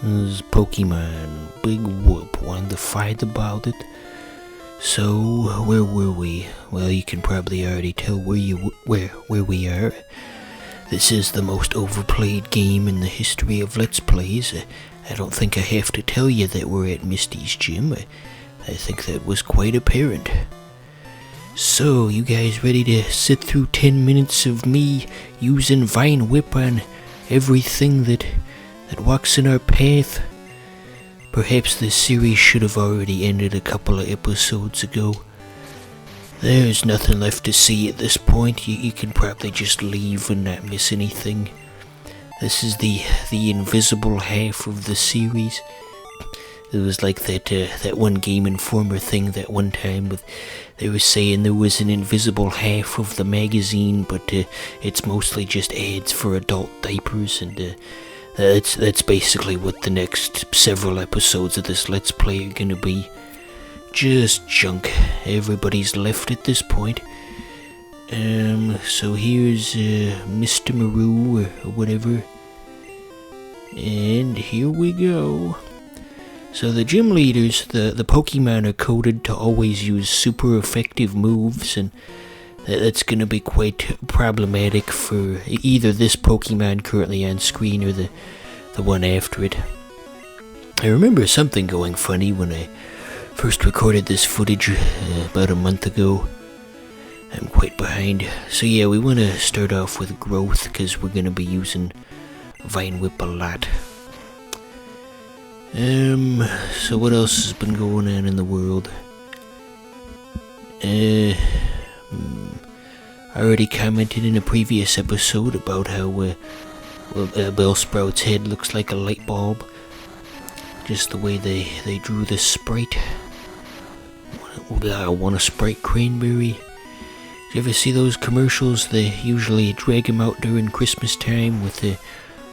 There's Pokemon. Big Whoop wanted to fight about it. So, where were we? Well, you can probably already tell where we are. This is the most overplayed game in the history of Let's Plays. I don't think I have to tell you that we're at Misty's gym. I think that was quite apparent. So, you guys ready to sit through 10 minutes of me using Vine Whip on everything that walks in our path? Perhaps this series should have already ended a couple of episodes ago. There's nothing left to see at this point. You can probably just leave and not miss anything. This is the invisible half of the series. It was like that one Game Informer thing that one time they were saying there was an invisible half of the magazine, but it's mostly just ads for adult diapers, and that's basically what the next several episodes of this Let's Play are gonna be. Just junk. Everybody's left at this point. So here's Mr. Maru or whatever. And here we go. So the gym leaders, the Pokemon are coded to always use super effective moves, and that's going to be quite problematic for either this Pokemon currently on screen or the one after it. I remember something going funny when I first recorded this footage about a month ago. I'm quite behind. So yeah, we want to start off with growth because we're going to be using Vine Whip a lot. So what else has been going on in the world? I already commented in a previous episode about how Bellsprout's head looks like a light bulb. Just the way they drew the sprite. I want a Sprite Cranberry. Did you ever see those commercials? They usually drag him out during Christmas time with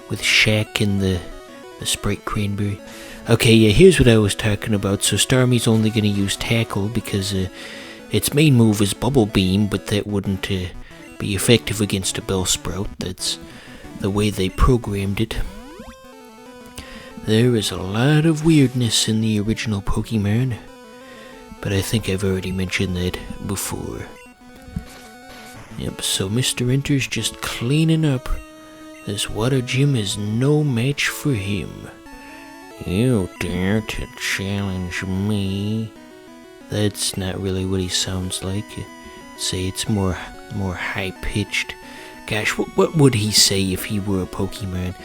Shaq and the Sprite Cranberry. Okay, yeah, here's what I was talking about. So Starmie's only going to use Tackle because its main move is Bubble Beam, but that wouldn't be effective against a Bellsprout. That's the way they programmed it. There is a lot of weirdness in the original Pokemon, but I think I've already mentioned that before. Yep, so Mr. Enter's just cleaning up. This water gym is no match for him. You dare to challenge me? That's not really what he sounds like. Say it's more high-pitched. Gosh, what would he say if he were a Pokemon?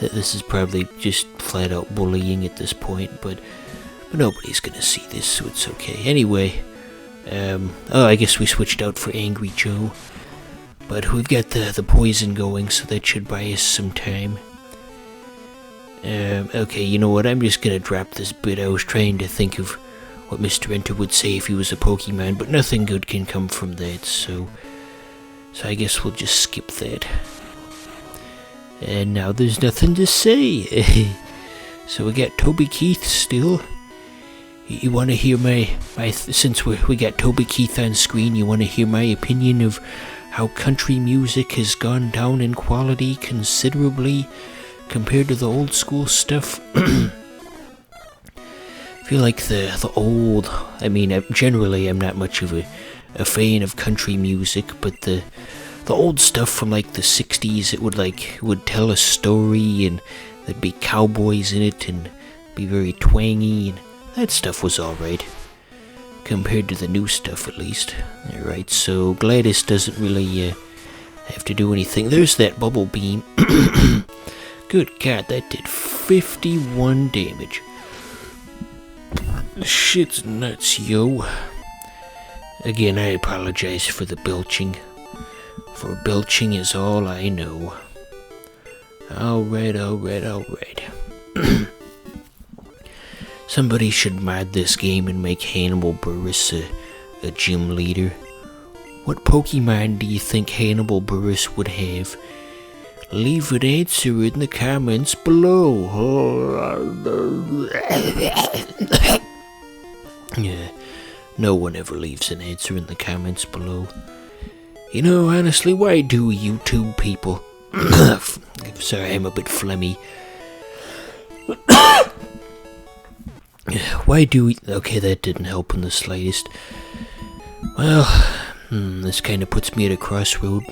That this is probably just flat-out bullying at this point, but nobody's gonna see this, so it's okay. Anyway, I guess we switched out for Angry Joe. But we've got the poison going, so that should buy us some time. Okay, you know what, I'm just gonna drop this bit. I was trying to think of what Mr. Enter would say if he was a Pokemon, but nothing good can come from that, so I guess we'll just skip that. And now there's nothing to say. So we got Toby Keith still. You want to hear my since we got Toby Keith on screen, you want to hear my opinion of how country music has gone down in quality considerably compared to the old school stuff? I feel like the old, generally I'm not much of a fan of country music, but the old stuff from like the 60s, it would tell a story, and there'd be cowboys in it and be very twangy, and that stuff was alright. Compared to the new stuff, at least. Alright, so Gladys doesn't really have to do anything. There's that Bubble Beam. Good God, that did 51 damage. Shit's nuts, yo. Again, I apologize for the belching. For belching is all I know. Alright. Somebody should mod this game and make Hannibal Buress a gym leader. What Pokemon do you think Hannibal Buress would have? Leave an answer in the comments below. Yeah, no one ever leaves an answer in the comments below. You know, honestly, why do YouTube people? Sorry, I'm a bit phlegmy. Why do we... Okay, that didn't help in the slightest. Well, this kind of puts me at a crossroad.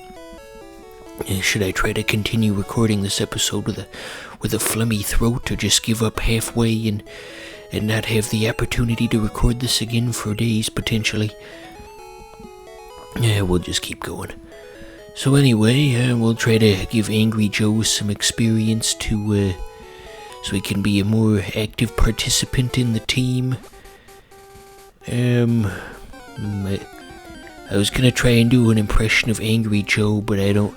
Should I try to continue recording this episode with a phlegmy throat, or just give up halfway and not have the opportunity to record this again for days, potentially? Yeah, we'll just keep going. So anyway, we'll try to give Angry Joe some experience so he can be a more active participant in the team. I was gonna try and do an impression of Angry Joe, but I don't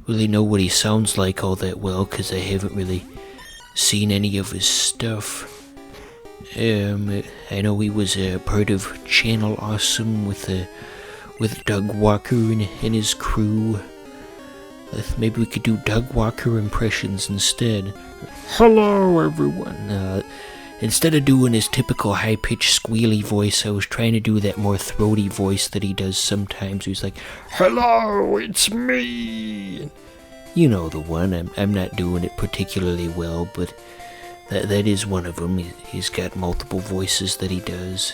really know what he sounds like all that well, because I haven't really seen any of his stuff. I know he was a part of Channel Awesome with Doug Walker and his crew. Maybe we could do Doug Walker impressions instead. Hello, everyone. Instead of doing his typical high-pitched squealy voice, I was trying to do that more throaty voice that he does sometimes. He's like, "Hello, it's me." You know the one. I'm not doing it particularly well, but that is one of them. He's got multiple voices that he does.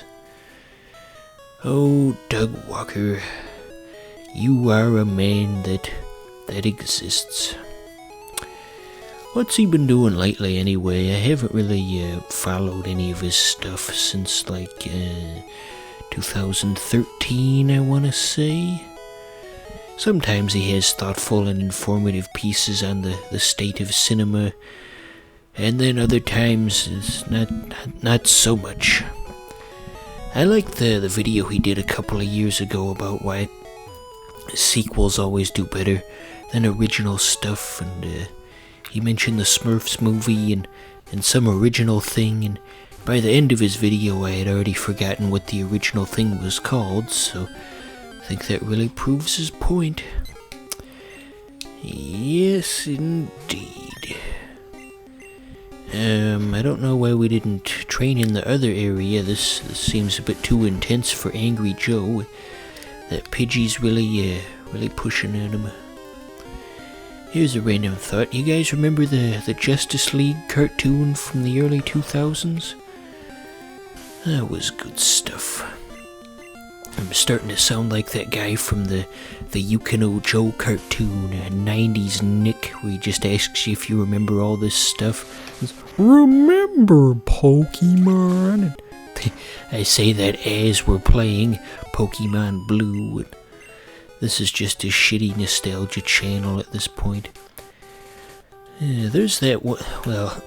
Oh, Doug Walker, you are a man that exists. What's he been doing lately anyway? I haven't really followed any of his stuff since 2013, I want to say. Sometimes he has thoughtful and informative pieces on the state of cinema, and then other times it's not so much. I liked the video he did a couple of years ago about why sequels always do better than original stuff, and he mentioned the Smurfs movie and some original thing, and by the end of his video I had already forgotten what the original thing was called, so I think that really proves his point. Yes, indeed. I don't know why we didn't train in the other area. This seems a bit too intense for Angry Joe. That Pidgey's really pushing at him. Here's a random thought. You guys remember the Justice League cartoon from the early 2000s? That was good stuff. I'm starting to sound like that guy from the Yukino Joe cartoon, 90s Nick, where he just asks you if you remember all this stuff. Remember Pokemon? I say that as we're playing Pokemon Blue. And this is just a shitty nostalgia channel at this point. There's that one. Well,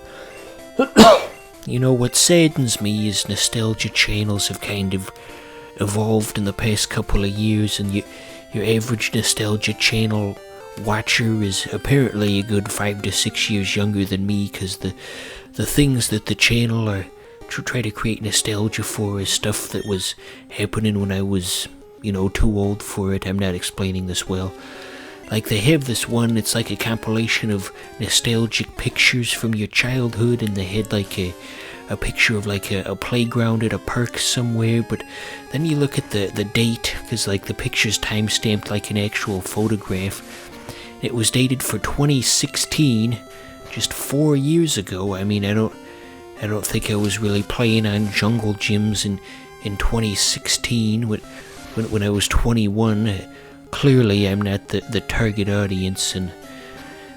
you know what saddens me is nostalgia channels have kind of evolved in the past couple of years, and your average nostalgia channel watcher is apparently a good 5 to 6 years younger than me, because the things that the channel are try to create nostalgia for is stuff that was happening when I was, too old for it. I'm not explaining this well. Like, they have this one, it's like a compilation of nostalgic pictures from your childhood, and they had like a picture of like a playground at a park somewhere, but then you look at the date, because like the picture's time-stamped like an actual photograph. It was dated for 2016, just 4 years ago. I mean, I don't think I was really playing on jungle gyms in 2016 when I was 21. Clearly I'm not the target audience, and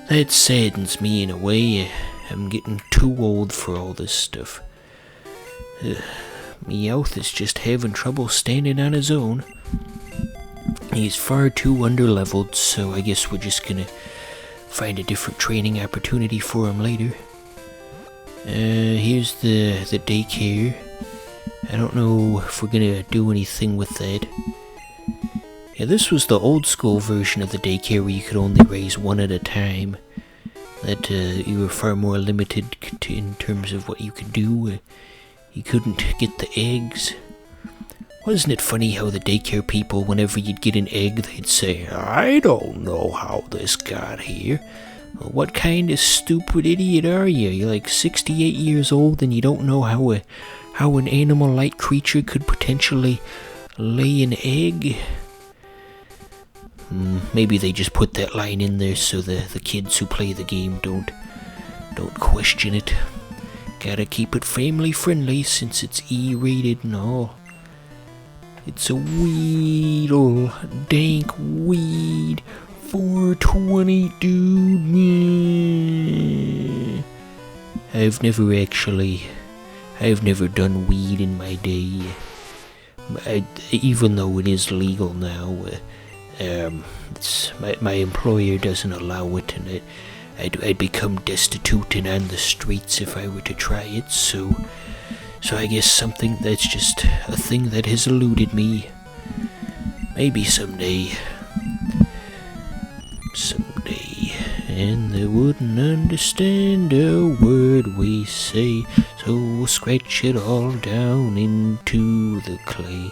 that saddens me in a way. I'm getting too old for all this stuff. Meowth is just having trouble standing on his own. He's far too underleveled, so I guess we're just gonna find a different training opportunity for him later. Here's the daycare. I don't know if we're gonna do anything with that. Yeah, this was the old school version of the daycare where you could only raise one at a time. That you were far more limited in terms of what you could do. You couldn't get the eggs. Wasn't it funny how the daycare people, whenever you'd get an egg, they'd say, "I don't know how this got here." Well, what kind of stupid idiot are you? You're like 68 years old and you don't know how an animal-like creature could potentially lay an egg? Maybe they just put that line in there so the kids who play the game don't question it. Gotta keep it family friendly since it's E-rated and all. It's a weedle, dank weed, 420 dude. Yeah. I've never done weed in my day. Even though it is legal now, my employer doesn't allow it, and I'd become destitute and on the streets if I were to try it. So I guess something that's just a thing that has eluded me. Maybe someday, and they wouldn't understand a word we say, so we'll scratch it all down into the clay,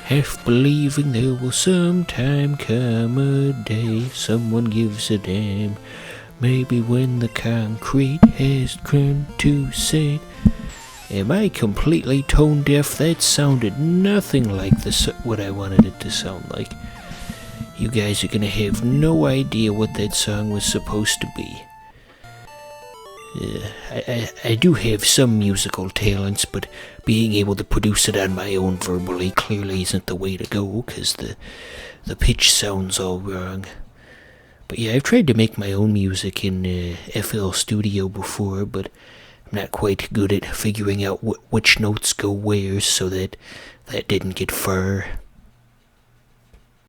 half believing there will sometime come a day someone gives a damn, maybe when the concrete has come to set. Am I completely tone deaf? That sounded nothing like what I wanted it to sound like. You guys are gonna have no idea what that song was supposed to be. I do have some musical talents, but being able to produce it on my own verbally clearly isn't the way to go, because the pitch sounds all wrong. But yeah, I've tried to make my own music in FL Studio before, but I'm not quite good at figuring out which notes go where, so that didn't get far.